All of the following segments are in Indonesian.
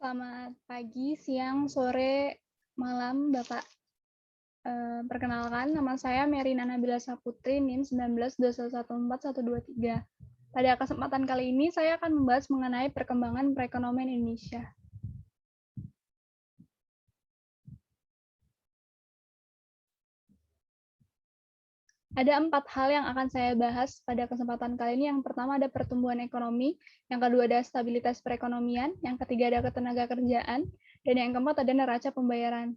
Selamat pagi, siang, sore, malam, Bapak. Perkenalkan, nama saya Merina Nabila Saputri, NIM 19211413. Pada kesempatan kali ini, saya akan membahas mengenai perkembangan perekonomian Indonesia. Ada 4 hal yang akan saya bahas pada kesempatan kali ini. Yang pertama ada pertumbuhan ekonomi, yang kedua ada stabilitas perekonomian, yang ketiga ada ketenagakerjaan, dan yang keempat ada neraca pembayaran.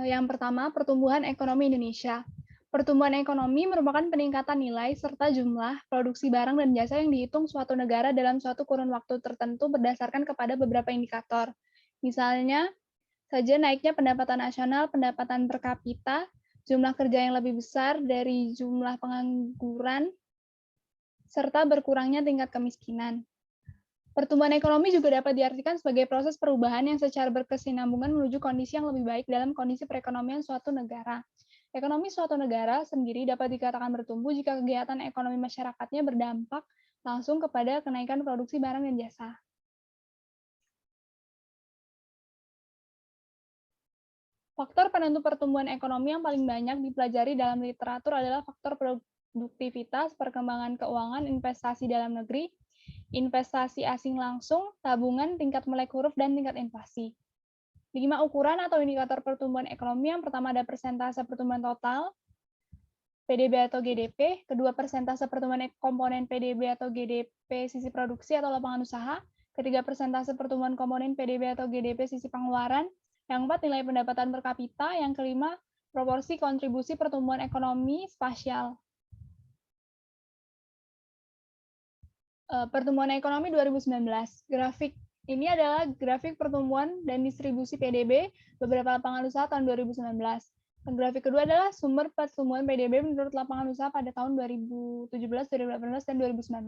Yang pertama, pertumbuhan ekonomi Indonesia. Pertumbuhan ekonomi merupakan peningkatan nilai serta jumlah produksi barang dan jasa yang dihitung suatu negara dalam suatu kurun waktu tertentu berdasarkan kepada beberapa indikator. Misalnya saja naiknya pendapatan nasional, pendapatan per kapita, jumlah kerja yang lebih besar dari jumlah pengangguran, serta berkurangnya tingkat kemiskinan. Pertumbuhan ekonomi juga dapat diartikan sebagai proses perubahan yang secara berkesinambungan menuju kondisi yang lebih baik dalam kondisi perekonomian suatu negara. Ekonomi suatu negara sendiri dapat dikatakan bertumbuh jika kegiatan ekonomi masyarakatnya berdampak langsung kepada kenaikan produksi barang dan jasa. Faktor penentu pertumbuhan ekonomi yang paling banyak dipelajari dalam literatur adalah faktor produktivitas, perkembangan keuangan, investasi dalam negeri, investasi asing langsung, tabungan, tingkat melek huruf, dan tingkat inflasi. 5 ukuran atau indikator pertumbuhan ekonomi. Yang pertama ada persentase pertumbuhan total, PDB atau GDP, kedua persentase pertumbuhan komponen PDB atau GDP sisi produksi atau lapangan usaha, ketiga persentase pertumbuhan komponen PDB atau GDP sisi pengeluaran, yang keempat nilai pendapatan per kapita, yang kelima proporsi kontribusi pertumbuhan ekonomi spasial. Pertumbuhan ekonomi 2019. Grafik ini adalah grafik pertumbuhan dan distribusi PDB beberapa lapangan usaha tahun 2019. Grafik kedua adalah sumber pertumbuhan PDB menurut lapangan usaha pada tahun 2017, 2018, dan 2019.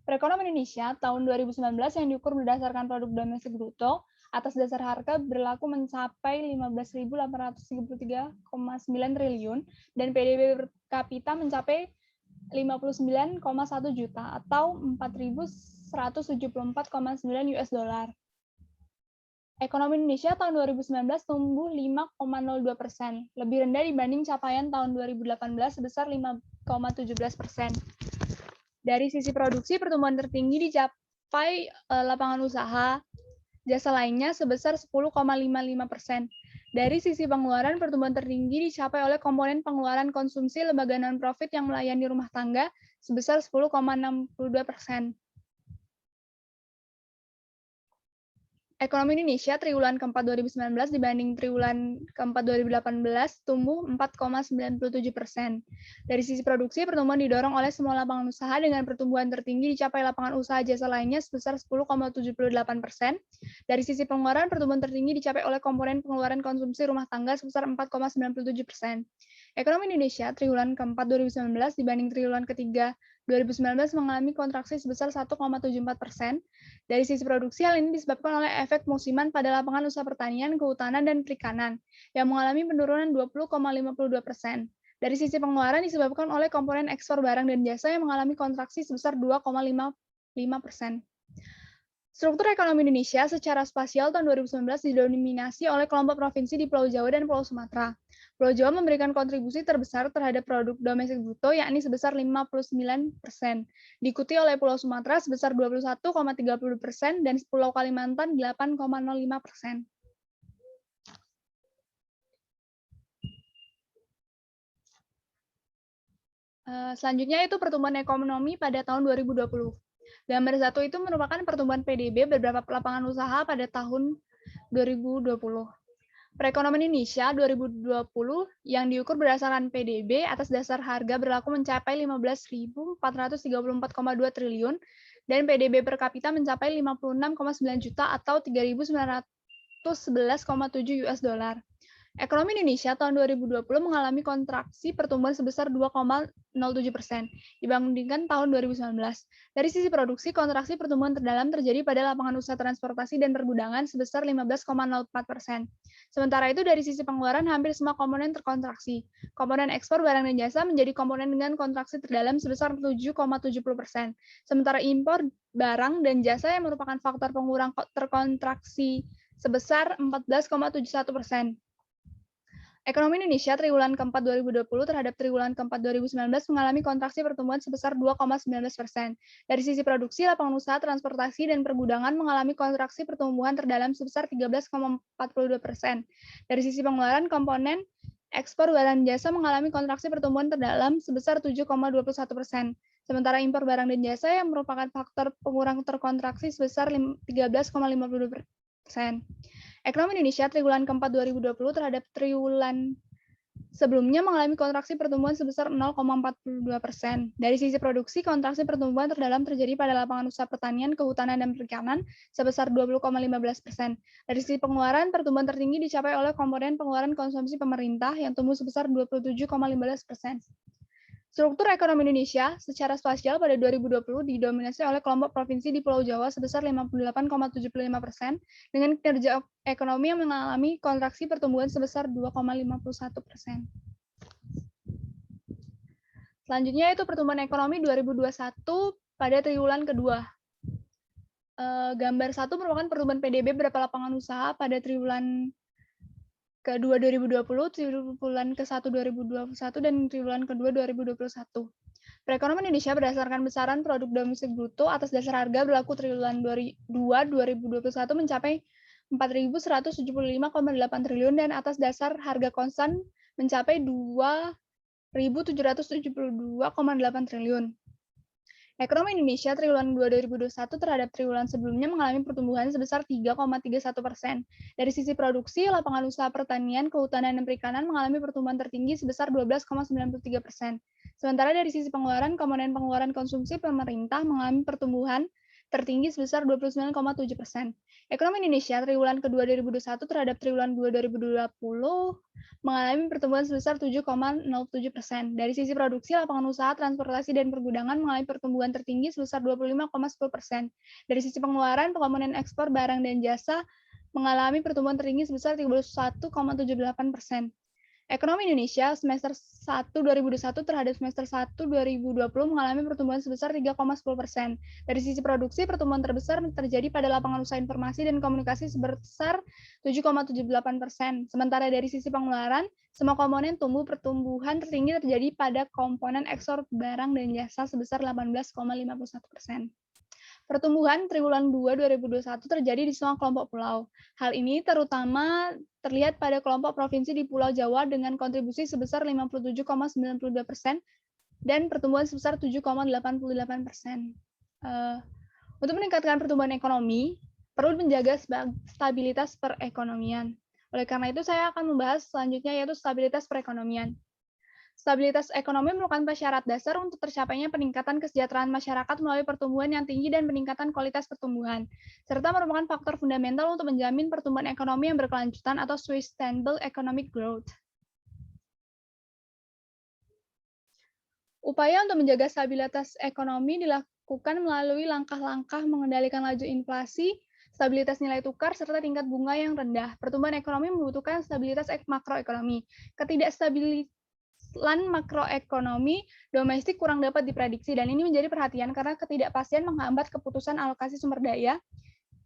Perekonomian Indonesia tahun 2019 yang diukur berdasarkan produk domestik bruto atas dasar harga berlaku mencapai 15.833,9 triliun dan PDB per kapita mencapai 59,1 juta atau 4.174,9 US dollar. Ekonomi Indonesia tahun 2019 tumbuh 5,02%, lebih rendah dibanding capaian tahun 2018 sebesar 5,17%. Dari sisi produksi, pertumbuhan tertinggi dicapai lapangan usaha, jasa lainnya sebesar 10,55%. Dari sisi pengeluaran, pertumbuhan tertinggi dicapai oleh komponen pengeluaran konsumsi lembaga non-profit yang melayani rumah tangga sebesar 10,62%. Ekonomi Indonesia triwulan keempat 2019 dibanding triwulan keempat 2018 tumbuh 4,97%. Dari sisi produksi, pertumbuhan didorong oleh semua lapangan usaha dengan pertumbuhan tertinggi dicapai lapangan usaha jasa lainnya sebesar 10,78%. Dari sisi pengeluaran, pertumbuhan tertinggi dicapai oleh komponen pengeluaran konsumsi rumah tangga sebesar 4,97%. Ekonomi Indonesia triwulan keempat 2019 dibanding triwulan ketiga 2019 mengalami kontraksi sebesar 1,74%. Dari sisi produksi, hal ini disebabkan oleh efek musiman pada lapangan usaha pertanian, kehutanan, dan perikanan, yang mengalami penurunan 20,52%. Dari sisi pengeluaran disebabkan oleh komponen ekspor barang dan jasa yang mengalami kontraksi sebesar 2,55%. Struktur ekonomi Indonesia secara spasial tahun 2019 didominasi oleh kelompok provinsi di Pulau Jawa dan Pulau Sumatera. Pulau Jawa memberikan kontribusi terbesar terhadap produk domestik bruto, yakni sebesar 59%, diikuti oleh Pulau Sumatera sebesar 21,30% dan Pulau Kalimantan 8,05%. Selanjutnya itu pertumbuhan ekonomi pada tahun 2020. Gambar 1 itu merupakan pertumbuhan PDB beberapa lapangan usaha pada tahun 2020. Perekonomian Indonesia 2020 yang diukur berdasarkan PDB atas dasar harga berlaku mencapai 15.434,2 triliun dan PDB per kapita mencapai 56,9 juta atau 3.911,7 US dollar. Ekonomi Indonesia tahun 2020 mengalami kontraksi pertumbuhan sebesar 2,07% dibandingkan tahun 2019. Dari sisi produksi, kontraksi pertumbuhan terdalam terjadi pada lapangan usaha transportasi dan pergudangan sebesar 15,04%. Sementara itu dari sisi pengeluaran hampir semua komponen terkontraksi. Komponen ekspor barang dan jasa menjadi komponen dengan kontraksi terdalam sebesar 7,70%. Sementara impor barang dan jasa yang merupakan faktor pengurang terkontraksi sebesar 14,71%. Ekonomi Indonesia triwulan keempat 2020 terhadap triwulan keempat 2019 mengalami kontraksi pertumbuhan sebesar 2,19%. Dari sisi produksi, lapangan usaha, transportasi, dan pergudangan mengalami kontraksi pertumbuhan terdalam sebesar 13,42%. Dari sisi pengeluaran, komponen ekspor barang jasa mengalami kontraksi pertumbuhan terdalam sebesar 7,21%. Sementara impor barang dan jasa yang merupakan faktor pengurang terkontraksi sebesar 13,52%. Ekonomi Indonesia triwulan keempat 2020 terhadap triwulan sebelumnya mengalami kontraksi pertumbuhan sebesar 0,42%. Dari sisi produksi, kontraksi pertumbuhan terdalam terjadi pada lapangan usaha pertanian, kehutanan, dan perikanan sebesar 20,15%. Dari sisi pengeluaran, pertumbuhan tertinggi dicapai oleh komponen pengeluaran konsumsi pemerintah yang tumbuh sebesar 27,15%. Struktur ekonomi Indonesia secara spasial pada 2020 didominasi oleh kelompok provinsi di Pulau Jawa sebesar 58,75% dengan kinerja ekonomi yang mengalami kontraksi pertumbuhan sebesar 2,51%. Selanjutnya itu pertumbuhan ekonomi 2021 pada triwulan kedua. Gambar 1 merupakan pertumbuhan PDB beberapa lapangan usaha pada triwulan kedua 2020, triwulan ke-1 2021, dan triwulan kedua 2021. Perekonomian Indonesia berdasarkan besaran produk domestik bruto atas dasar harga berlaku triwulan 2 2021 mencapai 4.175,8 triliun dan atas dasar harga konstan mencapai 2.772,8 triliun. Ekonomi Indonesia triwulan 2 2021 terhadap triwulan sebelumnya mengalami pertumbuhan sebesar 3,31%. Dari sisi produksi, lapangan usaha pertanian, kehutanan, dan perikanan mengalami pertumbuhan tertinggi sebesar 12,93%. Sementara dari sisi pengeluaran, komponen pengeluaran konsumsi pemerintah mengalami pertumbuhan tertinggi sebesar 29,7%. Ekonomi Indonesia triwulan kedua 2021 terhadap triwulan 2 2020 mengalami pertumbuhan sebesar 7,07%. Dari sisi produksi, lapangan usaha, transportasi, dan pergudangan mengalami pertumbuhan tertinggi sebesar 25,10%. Dari sisi pengeluaran, komponen ekspor barang dan jasa mengalami pertumbuhan tertinggi sebesar 31,78%. Ekonomi Indonesia semester 1 2021 terhadap semester 1 2020 mengalami pertumbuhan sebesar 3,10%. Dari sisi produksi, pertumbuhan terbesar terjadi pada lapangan usaha informasi dan komunikasi sebesar 7,78%. Sementara dari sisi pengeluaran, semua komponen tumbuh. Pertumbuhan tertinggi terjadi pada komponen ekspor barang dan jasa sebesar 18,51%. Pertumbuhan triwulan 2 2021 terjadi di semua kelompok pulau. Hal ini terutama terlihat pada kelompok provinsi di Pulau Jawa dengan kontribusi sebesar 57,92% dan pertumbuhan sebesar 7,88%. Untuk meningkatkan pertumbuhan ekonomi, perlu menjaga stabilitas perekonomian. Oleh karena itu, saya akan membahas selanjutnya yaitu stabilitas perekonomian. Stabilitas ekonomi merupakan prasyarat dasar untuk tercapainya peningkatan kesejahteraan masyarakat melalui pertumbuhan yang tinggi dan peningkatan kualitas pertumbuhan, serta merupakan faktor fundamental untuk menjamin pertumbuhan ekonomi yang berkelanjutan atau sustainable economic growth. Upaya untuk menjaga stabilitas ekonomi dilakukan melalui langkah-langkah mengendalikan laju inflasi, stabilitas nilai tukar, serta tingkat bunga yang rendah. Pertumbuhan ekonomi membutuhkan stabilitas makroekonomi. Ketidakstabilitas makroekonomi domestik kurang dapat diprediksi, dan ini menjadi perhatian karena ketidakpastian menghambat keputusan alokasi sumber daya,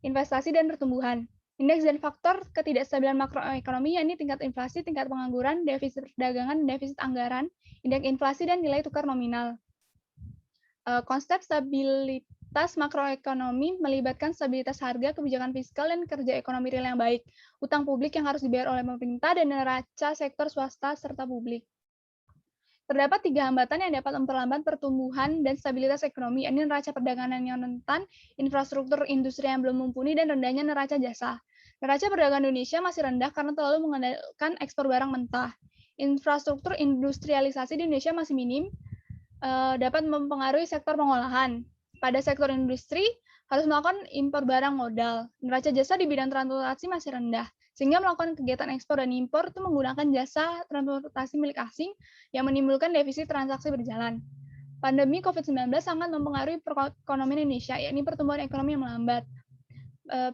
investasi, dan pertumbuhan. Indeks dan faktor ketidakstabilan makroekonomi yakni tingkat inflasi, tingkat pengangguran, defisit perdagangan, defisit anggaran, indeks inflasi, dan nilai tukar nominal. Konsep stabilitas makroekonomi melibatkan stabilitas harga, kebijakan fiskal, dan kerja ekonomi real yang baik, utang publik yang harus dibayar oleh pemerintah, dan neraca sektor swasta serta publik. Terdapat 3 hambatan yang dapat memperlambat pertumbuhan dan stabilitas ekonomi, yakni neraca perdagangan yang rentan, infrastruktur industri yang belum mumpuni, dan rendahnya neraca jasa. Neraca perdagangan Indonesia masih rendah karena terlalu mengandalkan ekspor barang mentah. Infrastruktur industrialisasi di Indonesia masih minim, dapat mempengaruhi sektor pengolahan. Pada sektor industri, harus melakukan impor barang modal. Neraca jasa di bidang transportasi masih rendah. sehingga melakukan kegiatan ekspor dan impor itu menggunakan jasa transportasi milik asing yang menimbulkan defisit transaksi berjalan. Pandemi COVID-19 sangat mempengaruhi perekonomian Indonesia, yakni pertumbuhan ekonomi yang melambat.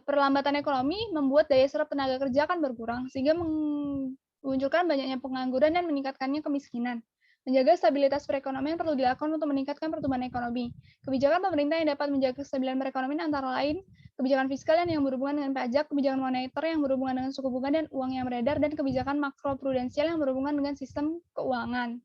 Perlambatan ekonomi membuat daya serap tenaga kerja akan berkurang, sehingga memunculkan banyaknya pengangguran dan meningkatkannya kemiskinan. Menjaga stabilitas perekonomian perlu dilakukan untuk meningkatkan pertumbuhan ekonomi. Kebijakan pemerintah yang dapat menjaga kestabilan perekonomian antara lain kebijakan fiskal yang berhubungan dengan pajak, kebijakan moneter yang berhubungan dengan suku bunga dan uang yang beredar, dan kebijakan makroprudensial yang berhubungan dengan sistem keuangan.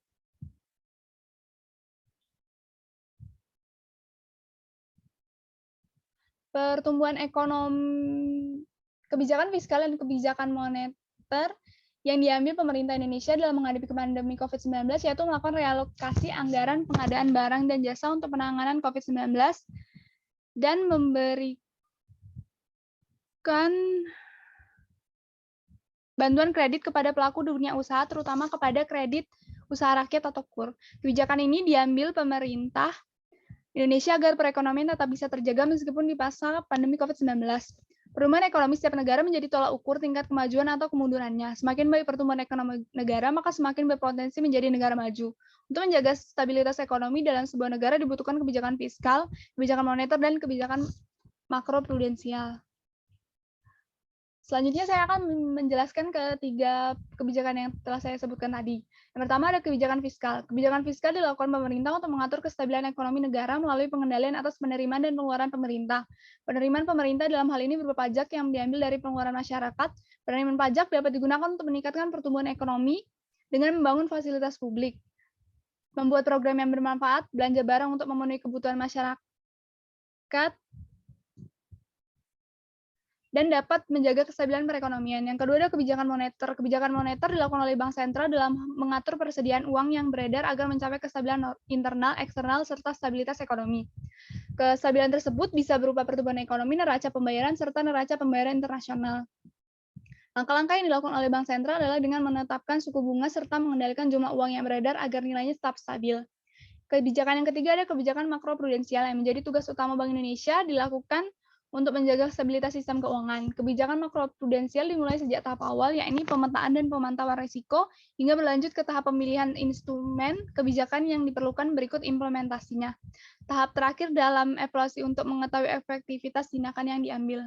Pertumbuhan ekonomi, kebijakan fiskal dan kebijakan moneter yang diambil pemerintah Indonesia dalam menghadapi pandemi COVID-19 yaitu melakukan realokasi anggaran pengadaan barang dan jasa untuk penanganan COVID-19 dan memberikan bantuan kredit kepada pelaku dunia usaha, terutama kepada kredit usaha rakyat atau KUR. Kebijakan ini diambil pemerintah Indonesia agar perekonomian tetap bisa terjaga meskipun di masa pandemi COVID-19. Pertumbuhan ekonomi setiap negara menjadi tolak ukur tingkat kemajuan atau kemundurannya. Semakin baik pertumbuhan ekonomi negara, maka semakin berpotensi menjadi negara maju. Untuk menjaga stabilitas ekonomi dalam sebuah negara dibutuhkan kebijakan fiskal, kebijakan moneter, dan kebijakan makroprudensial. Selanjutnya saya akan menjelaskan ketiga kebijakan yang telah saya sebutkan tadi. Yang pertama ada kebijakan fiskal. Kebijakan fiskal dilakukan pemerintah untuk mengatur kestabilan ekonomi negara melalui pengendalian atas penerimaan dan pengeluaran pemerintah. Penerimaan pemerintah dalam hal ini berupa pajak yang diambil dari pengeluaran masyarakat. Penerimaan pajak dapat digunakan untuk meningkatkan pertumbuhan ekonomi dengan membangun fasilitas publik, membuat program yang bermanfaat, belanja barang untuk memenuhi kebutuhan masyarakat, dan dapat menjaga kestabilan perekonomian. Yang kedua ada kebijakan moneter. Kebijakan moneter dilakukan oleh Bank Sentral dalam mengatur persediaan uang yang beredar agar mencapai kestabilan internal, eksternal, serta stabilitas ekonomi. Kestabilan tersebut bisa berupa pertumbuhan ekonomi, neraca pembayaran, serta neraca pembayaran internasional. Langkah-langkah yang dilakukan oleh Bank Sentral adalah dengan menetapkan suku bunga serta mengendalikan jumlah uang yang beredar agar nilainya tetap stabil. Kebijakan yang ketiga ada kebijakan makroprudensial yang menjadi tugas utama Bank Indonesia dilakukan untuk menjaga stabilitas sistem keuangan. Kebijakan makroprudensial dimulai sejak tahap awal, yakni pemetaan dan pemantauan risiko, hingga berlanjut ke tahap pemilihan instrumen kebijakan yang diperlukan berikut implementasinya. Tahap terakhir dalam evaluasi untuk mengetahui efektivitas tindakan yang diambil.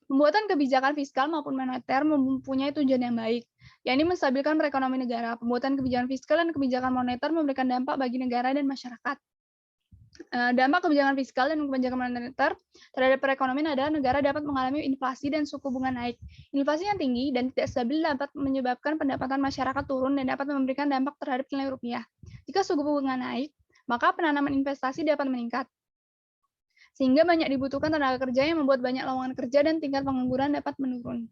Pembuatan kebijakan fiskal maupun moneter mempunyai tujuan yang baik, yakni menstabilkan perekonomian negara. Pembuatan kebijakan fiskal dan kebijakan moneter memberikan dampak bagi negara dan masyarakat. Dampak kebijakan fiskal dan kebijakan moneter terhadap perekonomian adalah negara dapat mengalami inflasi dan suku bunga naik. Inflasi yang tinggi dan tidak stabil dapat menyebabkan pendapatan masyarakat turun dan dapat memberikan dampak terhadap nilai rupiah. Jika suku bunga naik, maka penanaman investasi dapat meningkat, sehingga banyak dibutuhkan tenaga kerja yang membuat banyak lowongan kerja dan tingkat pengangguran dapat menurun.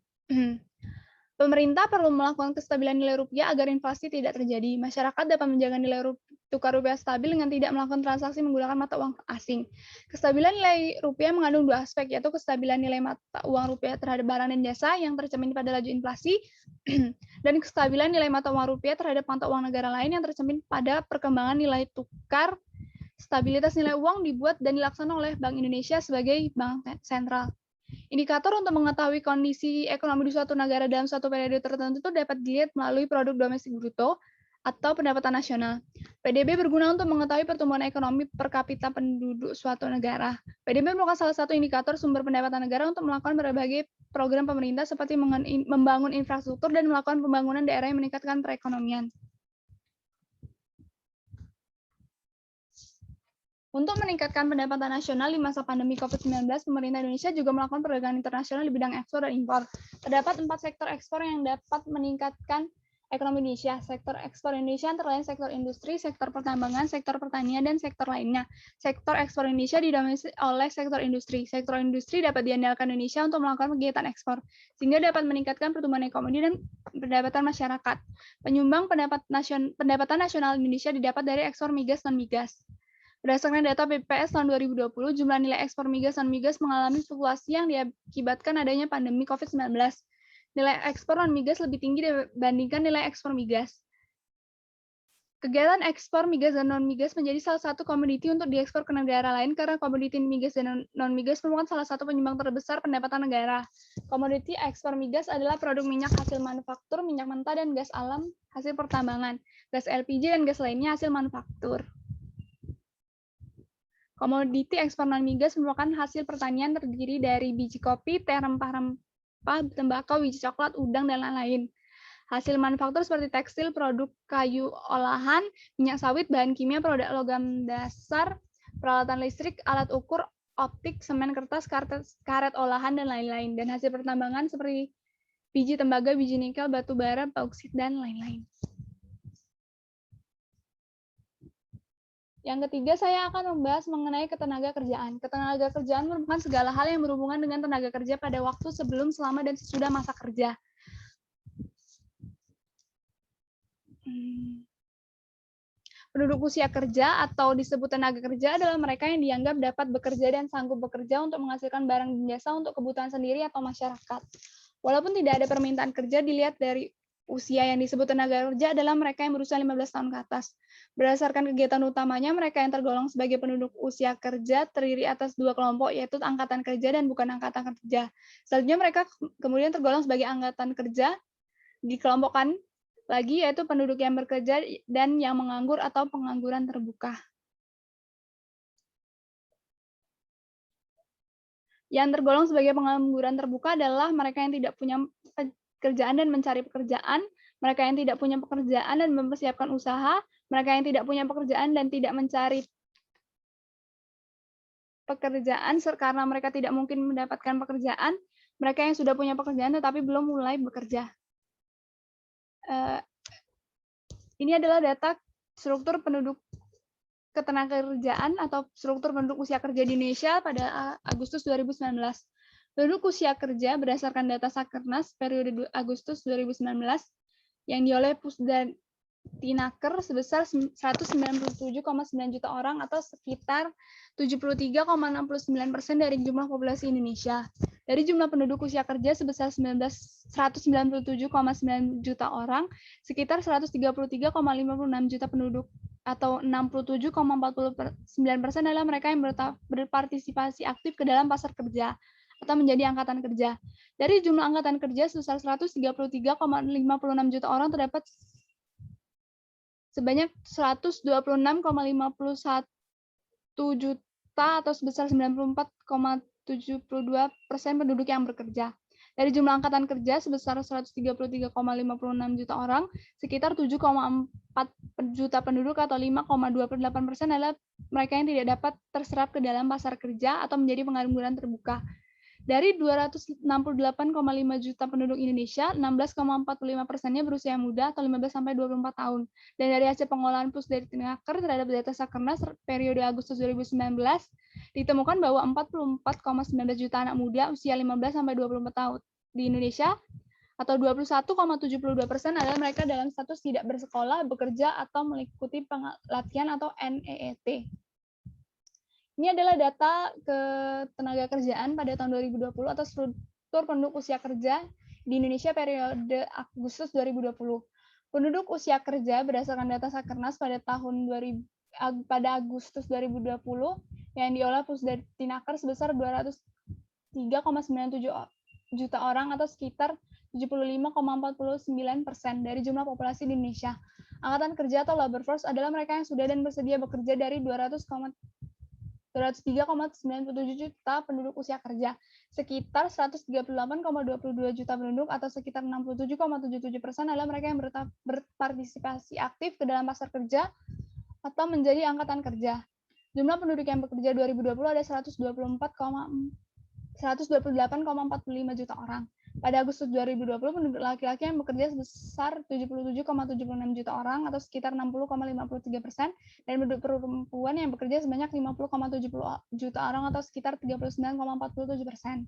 Pemerintah perlu melakukan kestabilan nilai rupiah agar inflasi tidak terjadi. Masyarakat dapat menjaga nilai tukar rupiah stabil dengan tidak melakukan transaksi menggunakan mata uang asing. Kestabilan nilai rupiah mengandung dua aspek, yaitu kestabilan nilai mata uang rupiah terhadap barang dan jasa yang tercermin pada laju inflasi, dan kestabilan nilai mata uang rupiah terhadap mata uang negara lain yang tercermin pada perkembangan nilai tukar. Stabilitas nilai uang dibuat dan dilaksanakan oleh Bank Indonesia sebagai bank sentral. Indikator untuk mengetahui kondisi ekonomi di suatu negara dalam suatu periode tertentu itu dapat dilihat melalui produk domestik bruto atau pendapatan nasional. PDB berguna untuk mengetahui pertumbuhan ekonomi per kapita penduduk suatu negara. PDB merupakan salah satu indikator sumber pendapatan negara untuk melakukan berbagai program pemerintah seperti membangun infrastruktur dan melakukan pembangunan daerah yang meningkatkan perekonomian. Untuk meningkatkan pendapatan nasional di masa pandemi COVID-19, pemerintah Indonesia juga melakukan perdagangan internasional di bidang ekspor dan impor. Terdapat 4 sektor ekspor yang dapat meningkatkan ekonomi Indonesia. Sektor ekspor Indonesia antara lain sektor industri, sektor pertambangan, sektor pertanian, dan sektor lainnya. Sektor ekspor Indonesia didominasi oleh sektor industri. Sektor industri dapat diandalkan Indonesia untuk melakukan kegiatan ekspor, sehingga dapat meningkatkan pertumbuhan ekonomi dan pendapatan masyarakat. Penyumbang pendapatan nasional Indonesia didapat dari ekspor migas dan non-migas. Berdasarkan data BPS tahun 2020, jumlah nilai ekspor migas non-migas mengalami fluktuasi yang diakibatkan adanya pandemi COVID-19. Nilai ekspor non-migas lebih tinggi dibandingkan nilai ekspor migas. Kegiatan ekspor migas dan non-migas menjadi salah satu komoditi untuk diekspor ke negara lain karena komoditi migas dan non-migas merupakan salah satu penyumbang terbesar pendapatan negara. Komoditi ekspor migas adalah produk minyak hasil manufaktur, minyak mentah, dan gas alam hasil pertambangan, gas LPG, dan gas lainnya hasil manufaktur. Komoditi ekspor non-migas merupakan hasil pertanian terdiri dari biji kopi, teh, rempah-rempah, tembakau, biji coklat, udang, dan lain-lain. Hasil manufaktur seperti tekstil, produk kayu olahan, minyak sawit, bahan kimia, produk logam dasar, peralatan listrik, alat ukur, optik, semen, kertas, karet olahan, dan lain-lain. Dan hasil pertambangan seperti biji tembaga, biji nikel, batu bara, bauksit, dan lain-lain. Yang ketiga, saya akan membahas mengenai ketenaga kerjaan. Ketenaga kerjaan merupakan segala hal yang berhubungan dengan tenaga kerja pada waktu sebelum, selama, dan sesudah masa kerja. Penduduk usia kerja atau disebut tenaga kerja adalah mereka yang dianggap dapat bekerja dan sanggup bekerja untuk menghasilkan barang dan jasa untuk kebutuhan sendiri atau masyarakat. Walaupun tidak ada permintaan kerja, dilihat dari usia yang disebut tenaga kerja adalah mereka yang berusia 15 tahun ke atas. Berdasarkan kegiatan utamanya, mereka yang tergolong sebagai penduduk usia kerja terdiri atas dua kelompok, yaitu angkatan kerja dan bukan angkatan kerja. Selanjutnya mereka kemudian tergolong sebagai angkatan kerja, dikelompokkan lagi yaitu penduduk yang bekerja dan yang menganggur atau pengangguran terbuka. Yang tergolong sebagai pengangguran terbuka adalah mereka yang tidak punya pekerjaan dan mencari pekerjaan, mereka yang tidak punya pekerjaan dan mempersiapkan usaha, mereka yang tidak punya pekerjaan dan tidak mencari pekerjaan karena mereka tidak mungkin mendapatkan pekerjaan, mereka yang sudah punya pekerjaan tetapi belum mulai bekerja. Ini adalah data struktur penduduk ketenagakerjaan atau struktur penduduk usia kerja di Indonesia pada Agustus 2019. Penduduk usia kerja berdasarkan data Sakernas periode Agustus 2019 yang diolah Pusdatinaker sebesar 197,9 juta orang atau sekitar 73,69% dari jumlah populasi Indonesia. Dari jumlah penduduk usia kerja sebesar 197,9 juta orang, sekitar 133,56 juta penduduk atau 67,49% adalah mereka yang berpartisipasi aktif ke dalam pasar kerja atau menjadi angkatan kerja. Dari jumlah angkatan kerja sebesar 133,56 juta orang terdapat sebanyak 126,51 juta atau sebesar 94,72% penduduk yang bekerja. Dari jumlah angkatan kerja sebesar 133,56 juta orang, sekitar 7,4 juta penduduk atau 5,28% adalah mereka yang tidak dapat terserap ke dalam pasar kerja atau menjadi pengangguran terbuka. Dari 268,5 juta penduduk Indonesia, 16,45%-nya berusia muda atau 15-24 tahun. Dan dari hasil pengolahan Pusdatinaker terhadap data Sakernas periode Agustus 2019, ditemukan bahwa 44,19 juta anak muda usia 15-24 tahun di Indonesia atau 21,72% adalah mereka dalam status tidak bersekolah, bekerja, atau mengikuti pelatihan atau NEET. Ini adalah data ketenagakerjaan pada tahun 2020 atau struktur penduduk usia kerja di Indonesia periode Agustus 2020. Penduduk usia kerja berdasarkan data Sakernas pada Agustus 2020 yang diolah Pusdatinaker sebesar 203,97 juta orang atau sekitar 75,49% dari jumlah populasi di Indonesia. Angkatan kerja atau labor force adalah mereka yang sudah dan bersedia bekerja dari 203,97 juta penduduk usia kerja, sekitar 138,22 juta penduduk atau sekitar 67,77% adalah mereka yang berpartisipasi aktif ke dalam pasar kerja atau menjadi angkatan kerja. Jumlah penduduk yang bekerja 2020 ada 128,45 juta orang. Pada Agustus 2020, penduduk laki-laki yang bekerja sebesar 77,76 juta orang atau sekitar 60,53%, dan penduduk perempuan yang bekerja sebanyak 50,70 juta orang atau sekitar 39,47%.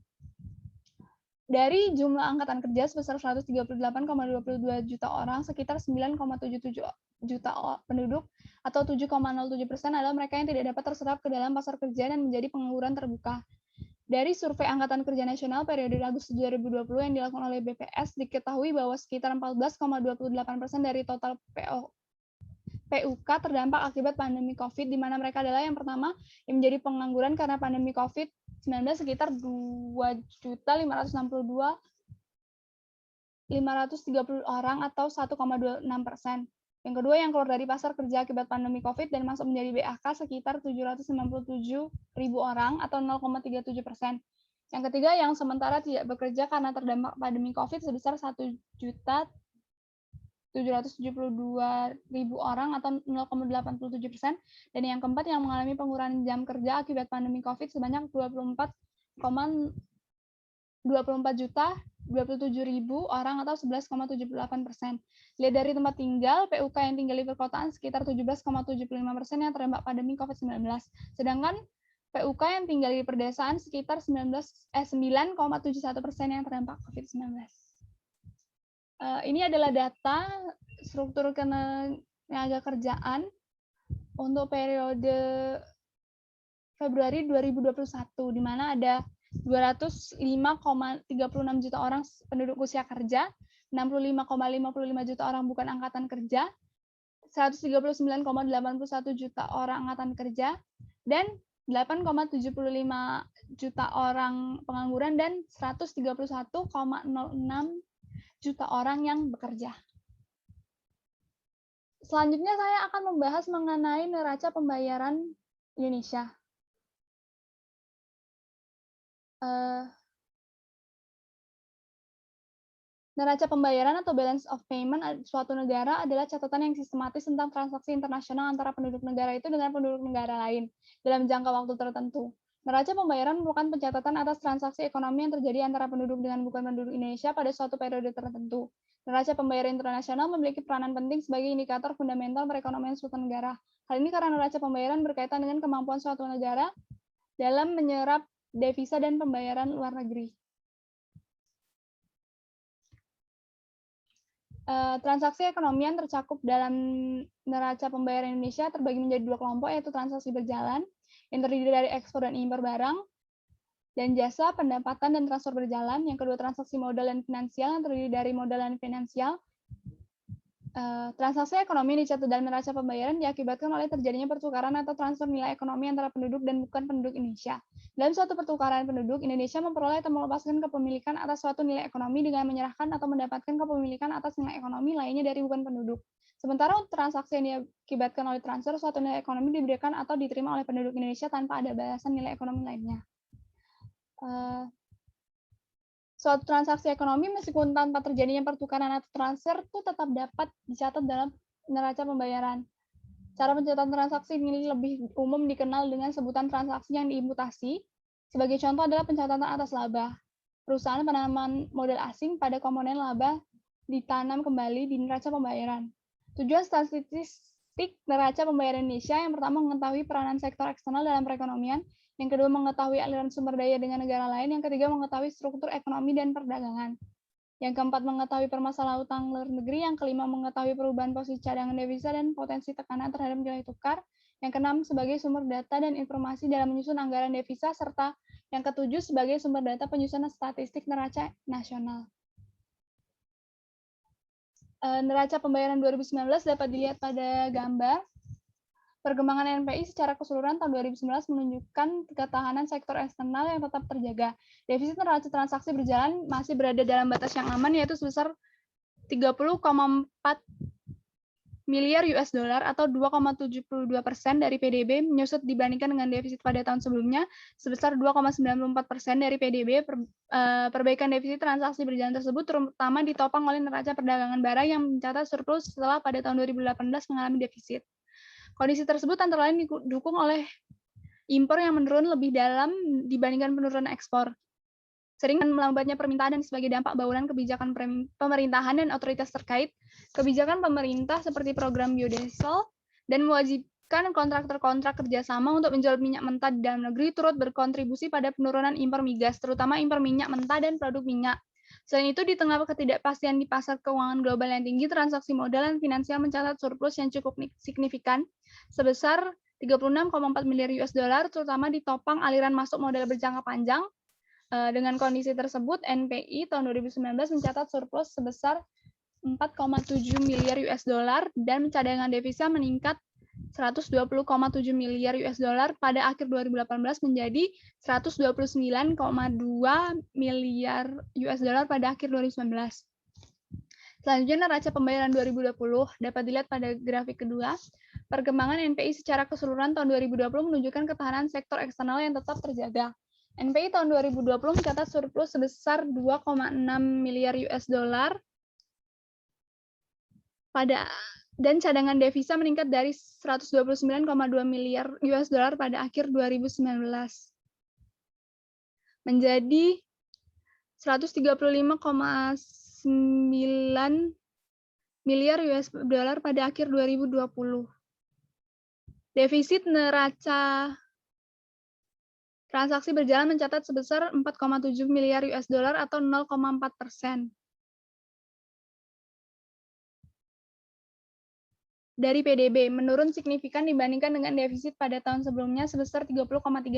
Dari jumlah angkatan kerja sebesar 138,22 juta orang, sekitar 9,77 juta penduduk atau 7,07% adalah mereka yang tidak dapat terserap ke dalam pasar kerja dan menjadi pengangguran terbuka. Dari survei Angkatan Kerja Nasional periode Agustus 2020 yang dilakukan oleh BPS, diketahui bahwa sekitar 14,28% dari total PUK terdampak akibat pandemi COVID, di mana mereka adalah yang pertama yang menjadi pengangguran karena pandemi COVID-19 sekitar 2.530 orang atau 1,26%. Yang kedua yang keluar dari pasar kerja akibat pandemi COVID dan masuk menjadi BAK sekitar 797.000 orang atau 0,37%. Yang ketiga yang sementara tidak bekerja karena terdampak pandemi COVID sebesar 1.772.000 orang atau 0,87%. Dan yang keempat yang mengalami pengurangan jam kerja akibat pandemi COVID sebanyak 24.027.000 orang atau 11,78%. Lihat dari tempat tinggal, PUK yang tinggal di perkotaan sekitar 17,75% yang terdampak pandemi COVID-19. Sedangkan PUK yang tinggal di perdesaan sekitar 9,71% yang terdampak COVID-19. Ini adalah data struktur tenaga kerjaan untuk periode Februari 2021, di mana ada 205,36 juta orang penduduk usia kerja, 65,55 juta orang bukan angkatan kerja, 139,81 juta orang angkatan kerja, dan 8,75 juta orang pengangguran, dan 131,06 juta orang yang bekerja. Selanjutnya saya akan membahas mengenai neraca pembayaran Indonesia. Neraca pembayaran atau balance of payment suatu negara adalah catatan yang sistematis tentang transaksi internasional antara penduduk negara itu dengan penduduk negara lain dalam jangka waktu tertentu. Neraca pembayaran merupakan pencatatan atas transaksi ekonomi yang terjadi antara penduduk dengan bukan penduduk Indonesia pada suatu periode tertentu. Neraca pembayaran internasional memiliki peranan penting sebagai indikator fundamental perekonomian suatu negara. Hal ini karena neraca pembayaran berkaitan dengan kemampuan suatu negara dalam menyerap devisa dan pembayaran luar negeri. Transaksi ekonomi yang tercakup dalam neraca pembayaran Indonesia terbagi menjadi dua kelompok, yaitu transaksi berjalan yang terdiri dari ekspor dan impor barang dan jasa, pendapatan dan transfer berjalan. Yang kedua transaksi modal dan finansial yang terdiri dari modal dan finansial. Transaksi ekonomi yang dicatat dalam neraca pembayaran diakibatkan oleh terjadinya pertukaran atau transfer nilai ekonomi antara penduduk dan bukan penduduk Indonesia. Dalam suatu pertukaran penduduk, Indonesia memperoleh atau melepaskan kepemilikan atas suatu nilai ekonomi dengan menyerahkan atau mendapatkan kepemilikan atas nilai ekonomi lainnya dari bukan penduduk. Sementara untuk transaksi yang diakibatkan oleh transfer, suatu nilai ekonomi diberikan atau diterima oleh penduduk Indonesia tanpa ada balasan nilai ekonomi lainnya. Suatu transaksi ekonomi meskipun tanpa terjadinya pertukaran atau transfer itu tetap dapat dicatat dalam neraca pembayaran. Cara pencatatan transaksi ini lebih umum dikenal dengan sebutan transaksi yang diimputasi. Sebagai contoh adalah pencatatan atas laba. Perusahaan penanaman modal asing pada komponen laba ditanam kembali di neraca pembayaran. Tujuan statistik neraca pembayaran Indonesia yang pertama mengetahui peranan sektor eksternal dalam perekonomian, yang kedua mengetahui aliran sumber daya dengan negara lain, yang ketiga mengetahui struktur ekonomi dan perdagangan, yang keempat mengetahui permasalahan utang luar negeri, yang kelima mengetahui perubahan posisi cadangan devisa dan potensi tekanan terhadap nilai tukar, yang keenam sebagai sumber data dan informasi dalam menyusun anggaran devisa, serta yang ketujuh sebagai sumber data penyusunan statistik neraca nasional. Neraca pembayaran 2019 dapat dilihat pada gambar. Perkembangan NPI secara keseluruhan tahun 2019 menunjukkan ketahanan sektor eksternal yang tetap terjaga. Defisit neraca transaksi berjalan masih berada dalam batas yang aman, yaitu sebesar 30,4 miliar US dollar atau 2,72% dari PDB, menyusut dibandingkan dengan defisit pada tahun sebelumnya sebesar 2,94% dari PDB. Perbaikan defisit transaksi berjalan tersebut terutama ditopang oleh neraca perdagangan barang yang mencatat surplus setelah pada tahun 2018 mengalami defisit. Kondisi tersebut antara lain didukung oleh impor yang menurun lebih dalam dibandingkan penurunan ekspor. Sering melambatnya permintaan dan sebagai dampak bauran kebijakan pemerintahan dan otoritas terkait, kebijakan pemerintah seperti program biodiesel dan mewajibkan kontraktor-kontrak kerjasama untuk menjual minyak mentah di dalam negeri turut berkontribusi pada penurunan impor migas, terutama impor minyak mentah dan produk minyak. Selain itu, di tengah ketidakpastian di pasar keuangan global yang tinggi, transaksi modal dan finansial mencatat surplus yang cukup signifikan sebesar 36,4 miliar US dollar, terutama ditopang aliran masuk modal berjangka panjang. Dengan kondisi tersebut, NPI tahun 2019 mencatat surplus sebesar 4,7 miliar US dollar dan cadangan devisa meningkat 120,7 miliar US dollar pada akhir 2018 menjadi 129,2 miliar US dollar pada akhir 2019. Selanjutnya neraca pembayaran 2020 dapat dilihat pada grafik kedua. Perkembangan NPI secara keseluruhan tahun 2020 menunjukkan ketahanan sektor eksternal yang tetap terjaga. NPI tahun 2020 mencatat surplus sebesar 2,6 miliar US dollar dan cadangan devisa meningkat dari 129,2 miliar US dollar pada akhir 2019 menjadi 135,9 miliar US dollar pada akhir 2020. Defisit neraca transaksi berjalan mencatat sebesar 4,7 miliar US dollar atau 0,4% dari PDB, menurun signifikan dibandingkan dengan defisit pada tahun sebelumnya sebesar 30,3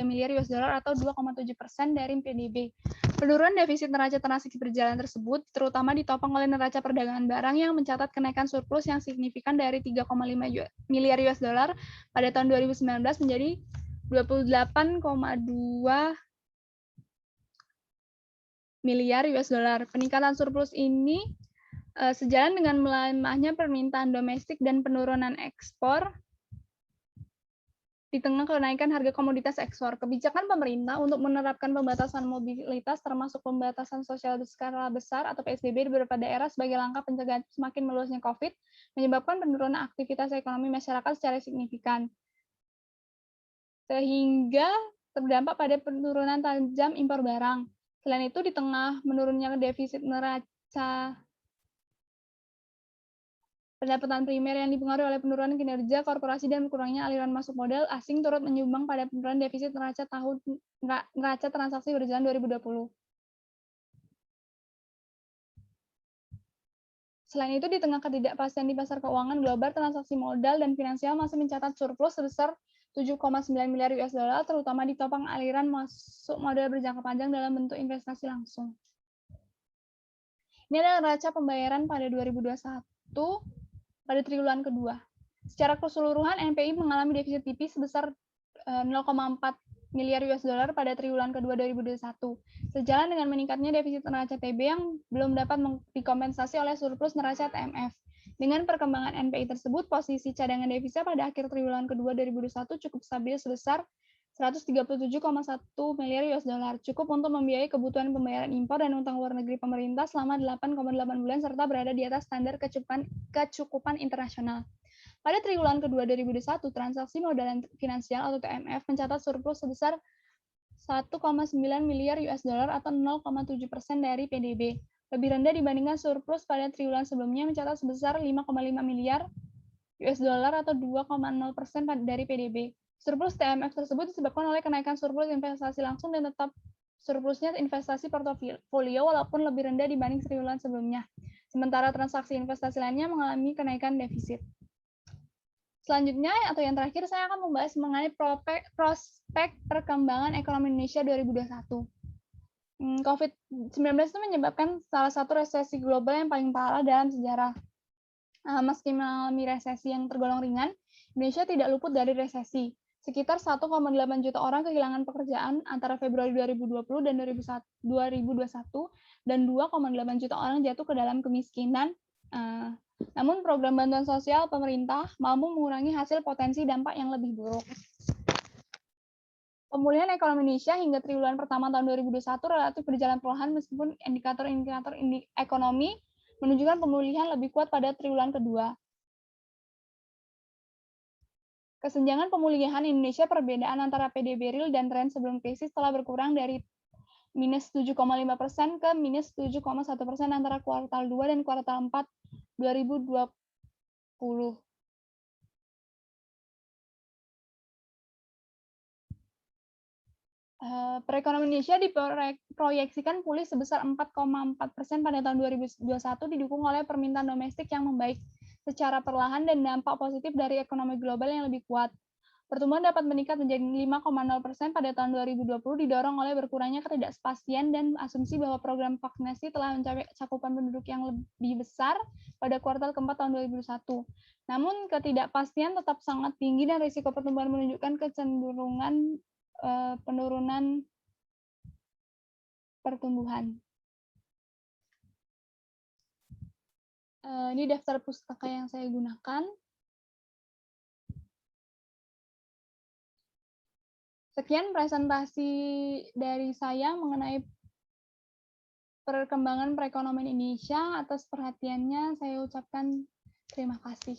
miliar US dollar atau 2,7% dari PDB. Penurunan defisit neraca transaksi berjalan tersebut terutama ditopang oleh neraca perdagangan barang yang mencatat kenaikan surplus yang signifikan dari 3,5 miliar US dollar pada tahun 2019 menjadi 28,2 miliar US dollar. Peningkatan surplus ini sejalan dengan melemahnya permintaan domestik dan penurunan ekspor di tengah kenaikan harga komoditas ekspor. Kebijakan pemerintah untuk menerapkan pembatasan mobilitas termasuk pembatasan sosial berskala besar atau PSBB di beberapa daerah sebagai langkah pencegahan semakin meluasnya COVID menyebabkan penurunan aktivitas ekonomi masyarakat secara signifikan. Sehingga terdampak pada penurunan tajam impor barang. Selain itu, di tengah menurunnya defisit neraca pendapatan primer yang dipengaruhi oleh penurunan kinerja korporasi dan berkurangnya aliran masuk modal asing turut menyumbang pada penurunan defisit neraca transaksi berjalan 2020. Selain itu, di tengah ketidakpastian di pasar keuangan global, transaksi modal dan finansial masih mencatat surplus sebesar 7,9 miliar US dollar, terutama ditopang aliran masuk modal berjangka panjang dalam bentuk investasi langsung. Ini adalah neraca pembayaran pada 2021 pada triwulan kedua. Secara keseluruhan, NPI mengalami defisit tipis sebesar 0,4 miliar US dollar pada triwulan kedua 2021. Sejalan dengan meningkatnya defisit neraca TB yang belum dapat dikompensasi oleh surplus neraca TMF. Dengan perkembangan NPI tersebut, posisi cadangan devisa pada akhir triwulan kedua 2021 cukup stabil sebesar 137,1 miliar US dollar, cukup untuk membiayai kebutuhan pembayaran impor dan utang luar negeri pemerintah selama 8,8 bulan serta berada di atas standar kecukupan internasional. Pada triwulan kedua 2021, transaksi modal finansial atau TMF mencatat surplus sebesar 1,9 miliar US dollar atau 0,7% dari PDB. Lebih rendah dibandingkan surplus pada triwulan sebelumnya mencatat sebesar 5,5 miliar US dollar atau 2,0% dari PDB. Surplus TMF tersebut disebabkan oleh kenaikan surplus investasi langsung dan tetap surplusnya investasi portofolio walaupun lebih rendah dibanding triwulan sebelumnya. Sementara transaksi investasi lainnya mengalami kenaikan defisit. Selanjutnya, atau yang terakhir, saya akan membahas mengenai prospek perkembangan ekonomi Indonesia 2021. COVID-19 itu menyebabkan salah satu resesi global yang paling parah dalam sejarah. Meski mengalami resesi yang tergolong ringan, Indonesia tidak luput dari resesi. Sekitar 1,8 juta orang kehilangan pekerjaan antara Februari 2020 dan 2021, dan 2,8 juta orang jatuh ke dalam kemiskinan. Namun program bantuan sosial pemerintah mampu mengurangi hasil potensi dampak yang lebih buruk. Pemulihan ekonomi Indonesia hingga triwulan pertama tahun 2021 relatif berjalan perlahan meskipun indikator-indikator ekonomi menunjukkan pemulihan lebih kuat pada triwulan kedua. Kesenjangan pemulihan Indonesia, perbedaan antara PDB real dan tren sebelum krisis telah berkurang dari minus 7,5% ke minus 7,1% antara kuartal 2 dan kuartal 4 2020. Perekonomian Indonesia diproyeksikan pulih sebesar 4,4% pada tahun 2021 didukung oleh permintaan domestik yang membaik secara perlahan dan dampak positif dari ekonomi global yang lebih kuat. Pertumbuhan dapat meningkat menjadi 5,0% pada tahun 2020 didorong oleh berkurangnya ketidakpastian dan asumsi bahwa program vaksinasi telah mencapai cakupan penduduk yang lebih besar pada kuartal keempat tahun 2021. Namun ketidakpastian tetap sangat tinggi dan risiko pertumbuhan menunjukkan kecenderungan penurunan pertumbuhan. Ini daftar pustaka yang saya gunakan. Sekian presentasi dari saya mengenai perkembangan perekonomian Indonesia. Atas perhatiannya saya ucapkan terima kasih.